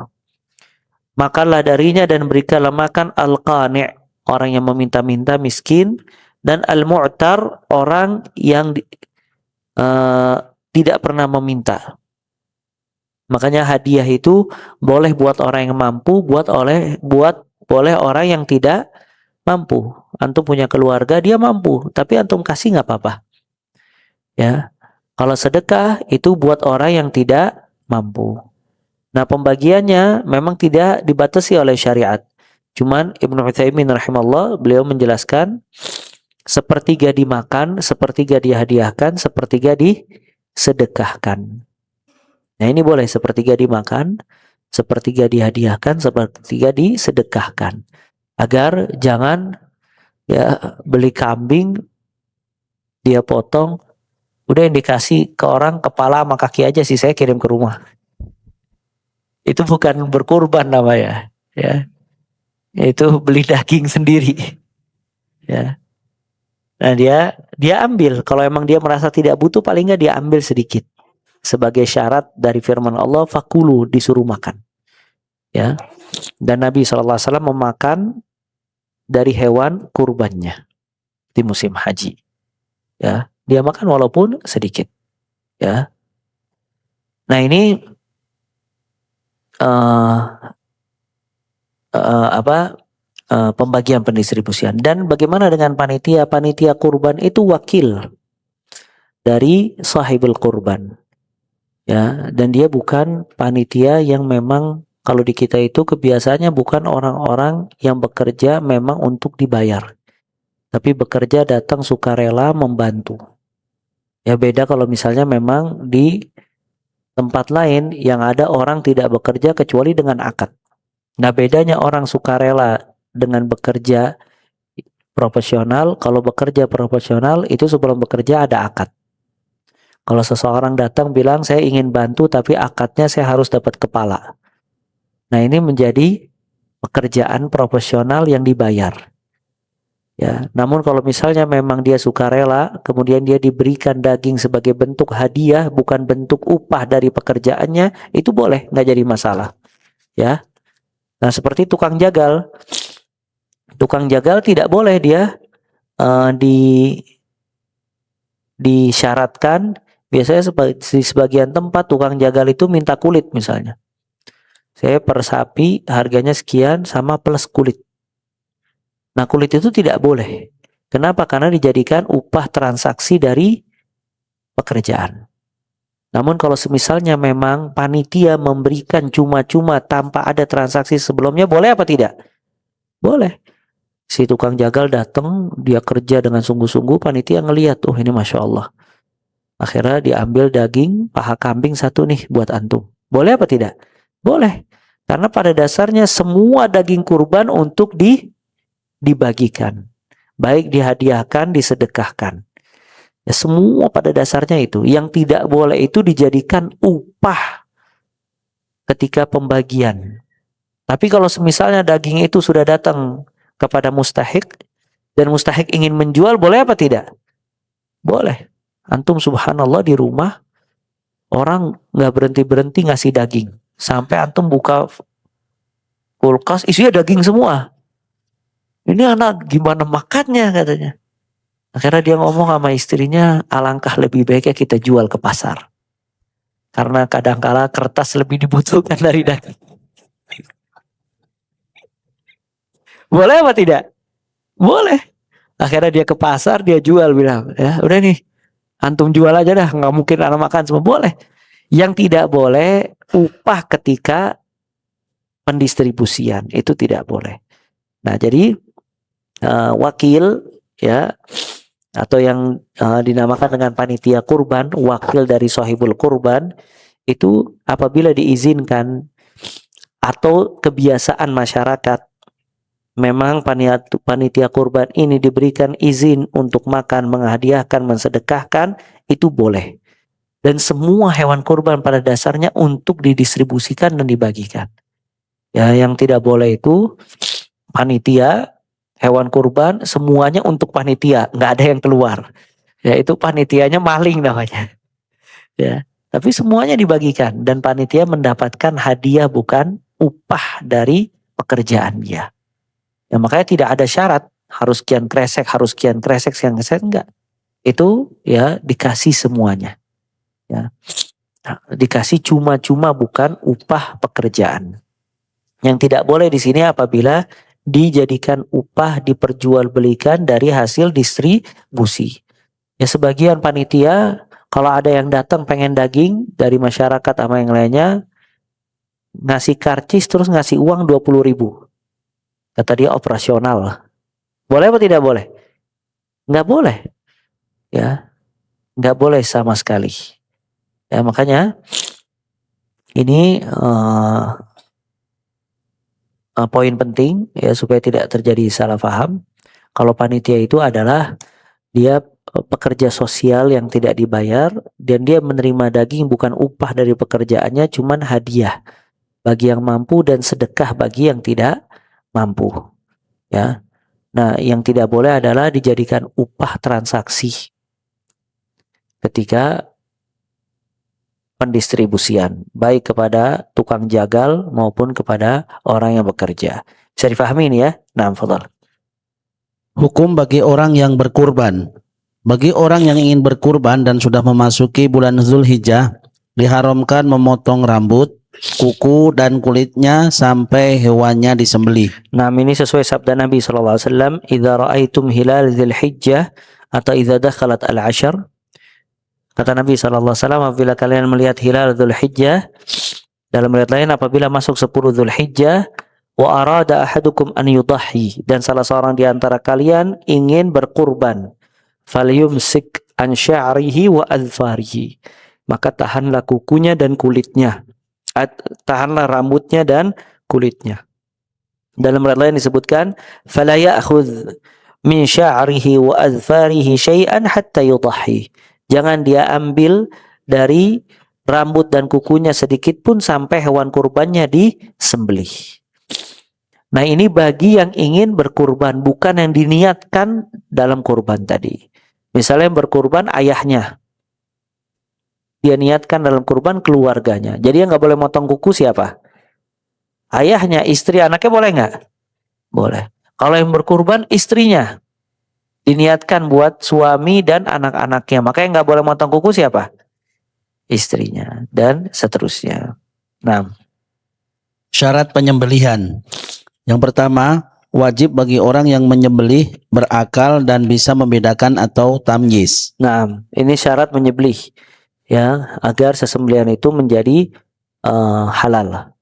Makanlah darinya dan berikanlah makan al-qani', orang yang meminta-minta miskin, dan al-mu'tar, orang yang tidak pernah meminta. Makanya hadiah itu boleh buat orang yang mampu, boleh orang yang tidak mampu. Antum punya keluarga, dia mampu, tapi antum kasih nggak apa-apa. Ya, kalau sedekah itu buat orang yang tidak mampu. Nah, pembagiannya memang tidak dibatasi oleh syariat. Cuman Ibnu Utsaimin rahimahullah, beliau menjelaskan 1/3 dimakan, 1/3 dihadiahkan, 1/3 disedekahkan. Nah, ini boleh 1/3 dimakan, 1/3 dihadiahkan, 1/3 disedekahkan. Agar jangan ya beli kambing, dia potong, udah yang dikasih ke orang kepala sama kaki aja sih, saya kirim ke rumah. Itu bukan berkurban namanya, ya. Itu beli daging sendiri. Ya. Nah, dia ambil, kalau emang dia merasa tidak butuh, paling nggak dia ambil sedikit. Sebagai syarat dari firman Allah, fakulu, disuruh makan. Ya. Dan Nabi SAW memakan dari hewan kurbannya di musim haji. Ya, dia makan walaupun sedikit. Ya. Nah, ini pembagian pendistribusian. Dan bagaimana dengan panitia? Panitia kurban itu wakil dari sahibul kurban. Ya, dan dia bukan panitia yang memang kalau di kita itu kebiasaannya bukan orang-orang yang bekerja memang untuk dibayar, tapi bekerja datang sukarela membantu. Ya, beda kalau misalnya memang di tempat lain yang ada orang tidak bekerja kecuali dengan akad. Nah, bedanya orang sukarela dengan bekerja profesional, kalau bekerja profesional itu sebelum bekerja ada akad. Kalau seseorang datang bilang saya ingin bantu tapi akadnya saya harus dapat kepala. Nah, ini menjadi pekerjaan profesional yang dibayar. Ya, namun kalau misalnya memang dia sukarela, kemudian dia diberikan daging sebagai bentuk hadiah, bukan bentuk upah dari pekerjaannya, itu boleh, nggak jadi masalah. Ya, nah seperti tukang jagal. Tukang jagal tidak boleh dia disyaratkan. Biasanya di sebagian tempat tukang jagal itu minta kulit misalnya. Saya per sapi harganya sekian sama plus kulit. Nah, kulit itu tidak boleh. Kenapa? Karena dijadikan upah transaksi dari pekerjaan. Namun kalau semisalnya memang panitia memberikan cuma-cuma tanpa ada transaksi sebelumnya, boleh apa tidak? Boleh. Si tukang jagal datang, dia kerja dengan sungguh-sungguh, panitia ngelihat, oh ini Masya Allah. Akhirnya diambil daging paha kambing 1 nih buat antum. Boleh apa tidak? Boleh. Karena pada dasarnya semua daging kurban untuk dibagikan. Baik dihadiahkan, disedekahkan. Ya, semua pada dasarnya itu. Yang tidak boleh itu dijadikan upah ketika pembagian. Tapi kalau misalnya daging itu sudah datang kepada mustahik dan mustahik ingin menjual, boleh apa tidak? Boleh. Antum subhanallah di rumah orang nggak berhenti ngasih daging sampai antum buka kulkas isinya daging semua. Ini anak gimana makannya katanya. Akhirnya dia ngomong sama istrinya, alangkah lebih baiknya kita jual ke pasar. Karena kadangkala kertas lebih dibutuhkan dari daging. Boleh apa tidak? Boleh. Akhirnya dia ke pasar, dia jual, bilang, ya udah nih, antum jual aja dah, nggak mungkin anak makan semua. Boleh. Yang tidak boleh upah ketika pendistribusian, itu tidak boleh. Nah, jadi wakil ya atau yang dinamakan dengan panitia kurban, wakil dari sahibul kurban, itu apabila diizinkan atau kebiasaan masyarakat memang panitia kurban ini diberikan izin untuk makan, menghadiahkan, mensedekahkan, itu boleh. Dan semua hewan kurban pada dasarnya untuk didistribusikan dan dibagikan. Ya, yang tidak boleh itu panitia hewan kurban semuanya untuk panitia, nggak ada yang keluar. Ya, itu panitianya maling namanya. Ya, tapi semuanya dibagikan dan panitia mendapatkan hadiah bukan upah dari pekerjaan dia. Ya, makanya tidak ada syarat harus sekian kresek, sekian kresek, enggak. Itu ya dikasih semuanya. Ya. Nah, dikasih cuma-cuma bukan upah pekerjaan. Yang tidak boleh di sini apabila dijadikan upah diperjualbelikan dari hasil distribusi. Ya, sebagian panitia kalau ada yang datang pengen daging dari masyarakat sama yang lainnya, ngasih karcis terus ngasih uang 20.000. Kata dia operasional. Boleh apa tidak boleh? Nggak boleh. Ya, nggak boleh sama sekali. Ya, makanya ini poin penting ya supaya tidak terjadi salah paham. Kalau panitia itu adalah dia pekerja sosial yang tidak dibayar dan dia menerima daging bukan upah dari pekerjaannya, cuman hadiah bagi yang mampu dan sedekah bagi yang tidak mampu. Ya. Nah, yang tidak boleh adalah dijadikan upah transaksi ketika pendistribusian, baik kepada tukang jagal maupun kepada orang yang bekerja. Bisa difahami ini ya? Nah, fadhal. Hukum bagi orang yang berkurban. Bagi orang yang ingin berkurban dan sudah memasuki bulan Zulhijjah, diharamkan memotong rambut, kuku dan kulitnya sampai hewannya disembelih. Nah, ini sesuai sabda Nabi SAW, "Idza ra'aitum hilal Dzulhijjah," atau "idza dakhalat al-'ashr." Kata Nabi SAW, apabila kalian melihat hilal Dzulhijjah, dalam riwayat lain apabila masuk 10 Dzulhijjah, wa arada ahadukum an yudahhi, dan salah seorang di antara kalian ingin berkurban, falyumsik an sya'rihi wa adfarihi, maka tahanlah kukunya dan kulitnya, tahanlah rambutnya dan kulitnya. Dalam riwayat lain disebutkan, fala ya'khudh min sya'rihi wa adfarihi syai'an hatta yudahhi, jangan dia ambil dari rambut dan kukunya sedikit pun sampai hewan kurbannya disembelih. Nah, ini bagi yang ingin berkurban, bukan yang diniatkan dalam kurban tadi. Misalnya yang berkurban ayahnya, dia niatkan dalam kurban keluarganya. Jadi yang nggak boleh motong kuku siapa? Ayahnya, istri, anaknya boleh nggak? Boleh. Kalau yang berkurban istrinya, diniatkan buat suami dan anak-anaknya, maka yang nggak boleh motong kuku siapa? Istrinya, dan seterusnya. Nah, Syarat penyembelihan. Yang pertama, wajib bagi orang yang menyembelih berakal dan bisa membedakan atau tamyiz. nah, ini syarat menyembelih ya agar sesembelihan itu menjadi halal.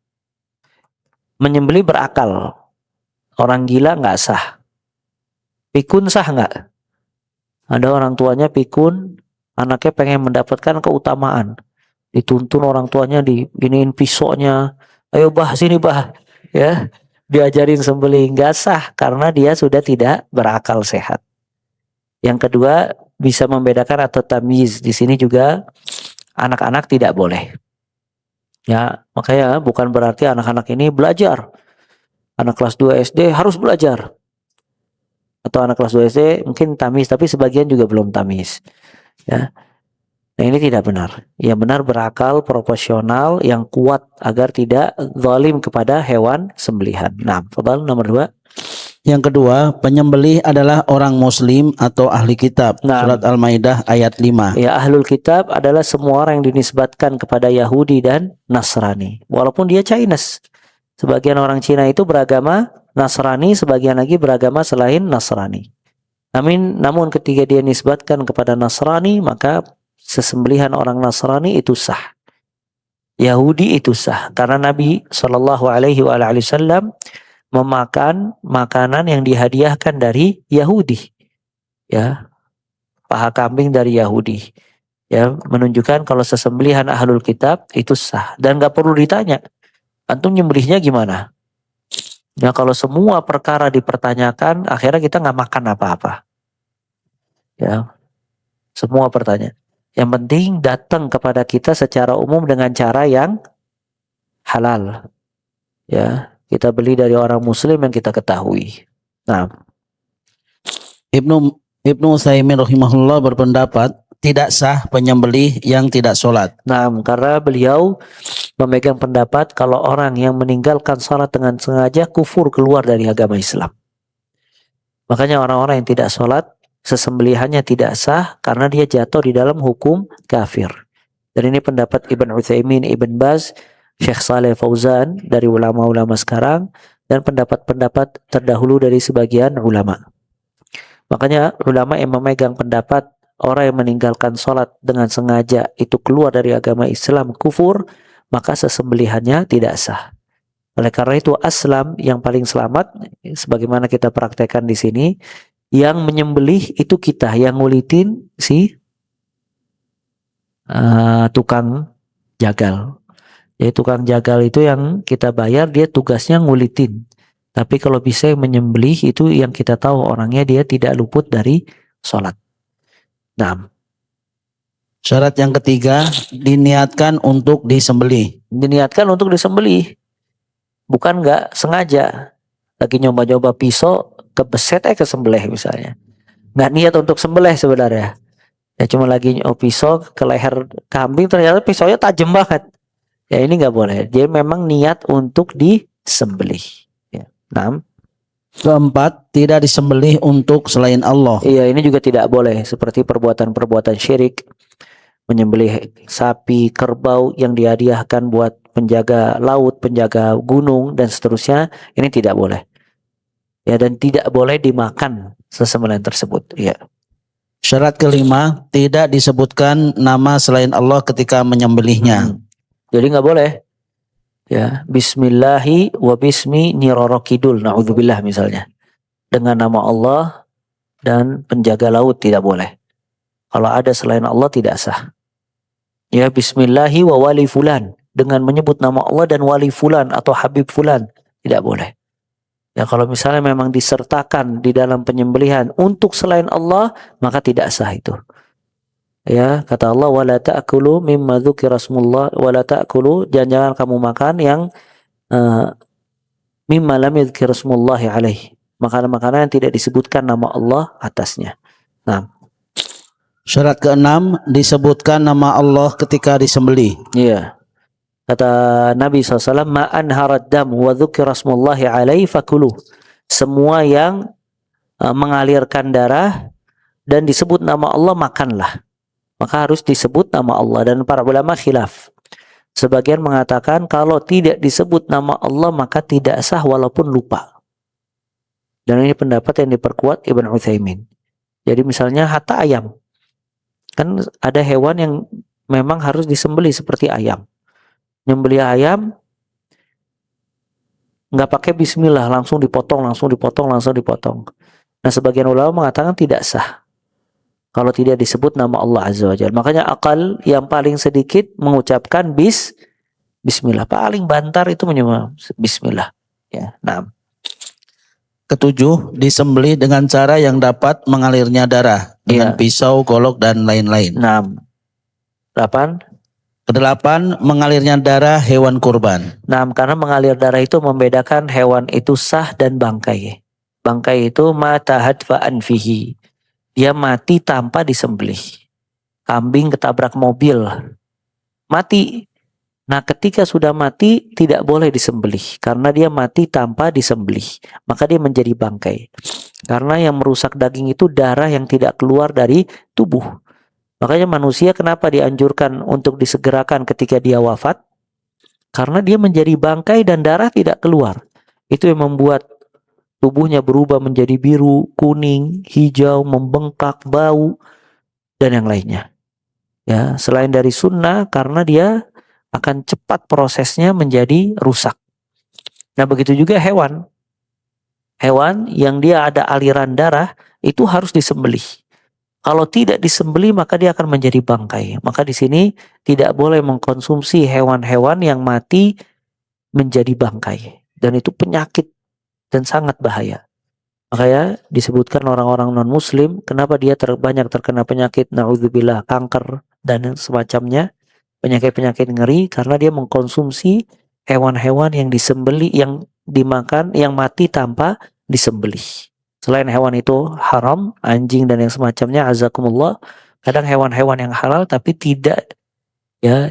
Menyembelih berakal. Orang gila nggak sah. Pikun sah nggak? Ada orang tuanya pikun, anaknya pengen mendapatkan keutamaan, dituntun orang tuanya diginiin pisaunya, Ayo bah sini bah, ya diajarin sembelih nggak sah karena dia sudah tidak berakal sehat. Yang kedua bisa membedakan atau tamyiz. Di sini juga anak-anak tidak boleh. Ya, makanya bukan berarti anak-anak ini belajar. Anak kelas 2 SD harus belajar. Atau anak kelas 2 SD mungkin tamyiz tapi sebagian juga belum tamyiz. Ya. Nah, ini tidak benar. Yang benar berakal proporsional yang kuat agar tidak zalim kepada hewan sembelihan. Nah, fadhal nomor 2. Yang kedua, penyembelih adalah orang muslim atau ahli kitab. Nah, Surat Al-Maidah ayat 5. ya, ahlul kitab adalah semua orang yang dinisbatkan kepada Yahudi dan Nasrani. Walaupun dia Chinese. Sebagian orang Cina itu beragama Nasrani, sebagian lagi beragama selain Nasrani. Namun ketika dia nisbatkan kepada Nasrani, maka sesembelihan orang Nasrani itu sah. Yahudi itu sah karena Nabi Shallallahu Alaihi Wasallam memakan makanan yang dihadiahkan dari Yahudi, ya, paha kambing dari Yahudi, ya, menunjukkan kalau sesembelihan ahlul kitab itu sah dan nggak perlu ditanya, antum nyembelihnya gimana? Ya kalau semua perkara dipertanyakan, akhirnya kita nggak makan apa-apa, ya, semua pertanyaan. Yang penting datang kepada kita secara umum dengan cara yang halal. Ya, kita beli dari orang muslim yang kita ketahui. Nah, Ibnu Utsaimin rahimahullah berpendapat tidak sah penyembelih yang tidak sholat. Nah, karena beliau memegang pendapat kalau orang yang meninggalkan sholat dengan sengaja kufur keluar dari agama Islam. Makanya orang-orang yang tidak sholat sesembelihannya tidak sah karena dia jatuh di dalam hukum kafir. Dan ini pendapat Ibn Utsaimin, Ibn Baz, Syekh Saleh Fauzan dari ulama-ulama sekarang dan pendapat-pendapat terdahulu dari sebagian ulama. Makanya ulama yang memegang pendapat orang yang meninggalkan sholat dengan sengaja itu keluar dari agama Islam kufur, maka sesembelihannya tidak sah. Oleh karena itu aslam yang paling selamat, sebagaimana kita praktekkan di sini, yang menyembelih itu kita, yang ngulitin si tukang jagal. Jadi tukang jagal itu yang kita bayar, dia tugasnya ngulitin. Tapi kalau bisa yang menyembelih itu yang kita tahu orangnya dia tidak luput dari sholat. Nah, syarat yang ketiga, diniatkan untuk disembelih. Diniatkan untuk disembelih, bukan nggak sengaja. Lagi nyoba-nyoba pisau, kebeset kesembelih misalnya. Nggak niat untuk sembelih sebenarnya. Ya cuma lagi pisau ke leher kambing, ternyata pisaunya tajam banget. Ya ini nggak boleh. Dia memang niat untuk disembelih. Ya. Nah, keempat, tidak disembelih untuk selain Allah. Iya, ini juga tidak boleh. Seperti perbuatan-perbuatan syirik, menyembelih sapi, kerbau yang dihadiahkan buat penjaga laut, penjaga gunung dan seterusnya, ini tidak boleh. Ya, dan tidak boleh dimakan sesembelihan tersebut. Ya. Syarat kelima, tidak disebutkan nama selain Allah ketika menyembelihnya. Jadi nggak boleh. Ya, Bismillahi wa bismi Nyiroro Kidul, naudzubillah misalnya. Dengan nama Allah dan penjaga laut tidak boleh. Kalau ada selain Allah tidak sah. Ya, Bismillahi wa wali fulan, dengan menyebut nama Allah dan wali fulan atau habib fulan tidak boleh. Ya kalau misalnya memang disertakan di dalam penyembelihan untuk selain Allah, maka tidak sah itu. Ya, kata Allah wala ta'kulu mimma dzukira rasmullah wala ta'kulu, jangan kamu makan yang mimma lam yadzkir rasmullahi alaihi. Makanan-makanan yang tidak disebutkan nama Allah atasnya. Nah, syarat keenam, disebutkan nama Allah ketika disembelih. iya. Kata Nabi SAW, ma'an harad dam wa dzukir rasmullahi alaihi fakulu. Semua yang mengalirkan darah dan disebut nama Allah makanlah. Maka harus disebut nama Allah, dan para ulama khilaf. Sebagian mengatakan kalau tidak disebut nama Allah maka tidak sah walaupun lupa. Dan ini pendapat yang diperkuat Ibn Utsaimin. Jadi misalnya hatta ayam. Kan ada hewan yang memang harus disembelih seperti ayam. Nyembelih ayam nggak pakai bismillah, langsung dipotong. Nah, sebagian ulama mengatakan tidak sah kalau tidak disebut nama Allah Azza wa Jalla. Makanya akal yang paling sedikit mengucapkan bismillah. Paling bantar itu menyembelih bismillah. Ya, nah. Ketujuh, disembelih dengan cara yang dapat mengalirnya darah dengan Iya. pisau, golok dan lain-lain. 6. 8. Kedelapan, mengalirnya darah hewan kurban. Nah, karena mengalir darah itu membedakan hewan itu sah dan bangkai. Bangkai itu mata hadfa anfihi. Dia mati tanpa disembelih. Kambing ketabrak mobil, mati. Nah, ketika sudah mati tidak boleh disembelih karena dia mati tanpa disembelih. Maka dia menjadi bangkai. Karena yang merusak daging itu darah yang tidak keluar dari tubuh. Makanya manusia kenapa dianjurkan untuk disegerakan ketika dia wafat? Karena dia menjadi bangkai dan darah tidak keluar. Itu yang membuat tubuhnya berubah menjadi biru, kuning, hijau, membengkak, bau, dan yang lainnya. Ya, selain dari sunnah karena dia akan cepat prosesnya menjadi rusak. Nah, begitu juga hewan. Hewan yang dia ada aliran darah itu harus disembelih. Kalau tidak disembelih maka dia akan menjadi bangkai. Maka di sini tidak boleh mengkonsumsi hewan-hewan yang mati menjadi bangkai. Dan itu penyakit dan sangat bahaya. Makanya disebutkan orang-orang non-muslim kenapa dia banyak terkena penyakit naudzubillah, kanker dan semacamnya. Penyakit-penyakit ngeri karena dia mengkonsumsi hewan-hewan yang disembelih, yang dimakan, yang mati tanpa disembelih. Selain hewan itu haram, anjing dan yang semacamnya, azakumullah, kadang hewan-hewan yang halal tapi tidak ya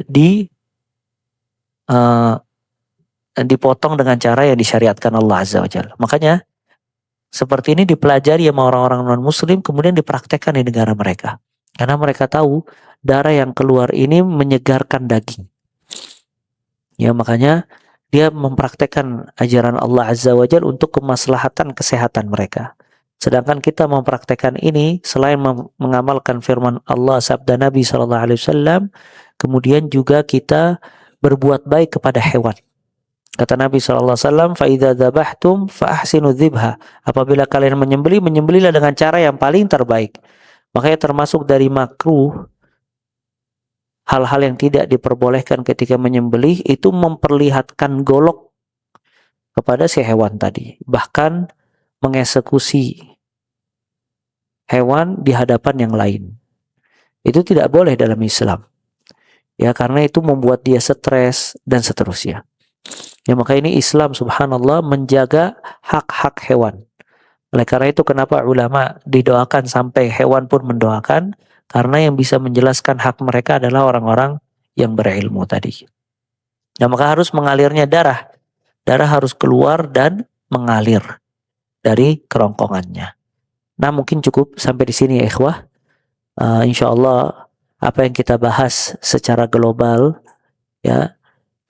dipotong dengan cara yang disyariatkan Allah Azza wa Jalla. Makanya seperti ini dipelajari sama orang-orang non-muslim kemudian dipraktekkan di negara mereka. Karena mereka tahu darah yang keluar ini menyegarkan daging. Ya, makanya dia mempraktekkan ajaran Allah Azza wa Jalla untuk kemaslahatan kesehatan mereka. Sedangkan kita mempraktekkan ini selain mengamalkan firman Allah sabda Nabi SAW, kemudian juga kita berbuat baik kepada hewan. Kata Nabi SAW, فَإِذَا ذَبَحْتُمْ فَأَحْسِنُوا ذِبْهَا. Apabila kalian menyembelih, menyembelihlah dengan cara yang paling terbaik. Makanya termasuk dari makruh, hal-hal yang tidak diperbolehkan ketika menyembelih itu memperlihatkan golok kepada si hewan tadi. Bahkan mengeksekusi hewan di hadapan yang lain. Itu tidak boleh dalam Islam. Ya, karena itu membuat dia stres dan seterusnya. Ya, maka ini Islam subhanallah menjaga hak-hak hewan. Oleh karena itu kenapa ulama didoakan sampai hewan pun mendoakan, karena yang bisa menjelaskan hak mereka adalah orang-orang yang berilmu tadi. Nah, maka harus mengalirnya darah. Darah harus keluar dan mengalir dari kerongkongannya. Nah, mungkin cukup sampai di sini ya ikhwah. Insyaallah apa yang kita bahas secara global ya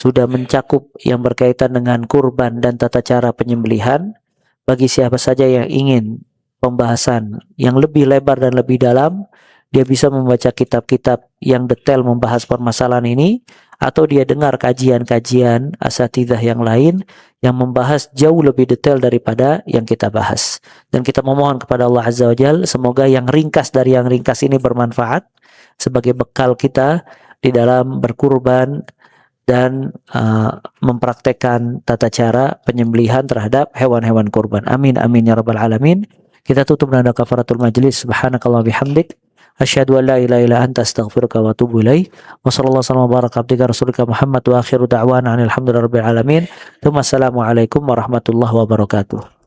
sudah mencakup yang berkaitan dengan kurban dan tata cara penyembelihan. Bagi siapa saja yang ingin pembahasan yang lebih lebar dan lebih dalam, dia bisa membaca kitab-kitab yang detail membahas permasalahan ini, atau dia dengar kajian-kajian asatidzah yang lain yang membahas jauh lebih detail daripada yang kita bahas. Dan kita memohon kepada Allah Azza wa Jalla, semoga yang ringkas dari yang ringkas ini bermanfaat sebagai bekal kita di dalam berkurban dan mempraktekkan tata cara penyembelihan terhadap hewan-hewan kurban. Amin amin ya rabbal alamin. Kita tutup dengan kafaratul majlis. Subhanakallah bihamdik, asyhadu an la ilaha illa anta astaghfiruka wa atubu ilaik. Wa sallallahu alaihi wa baraka abdika rasulika Muhammad wa akhiru da'wana alhamdulillahi rabbil alamin. Assalamualaikum warahmatullahi wabarakatuh.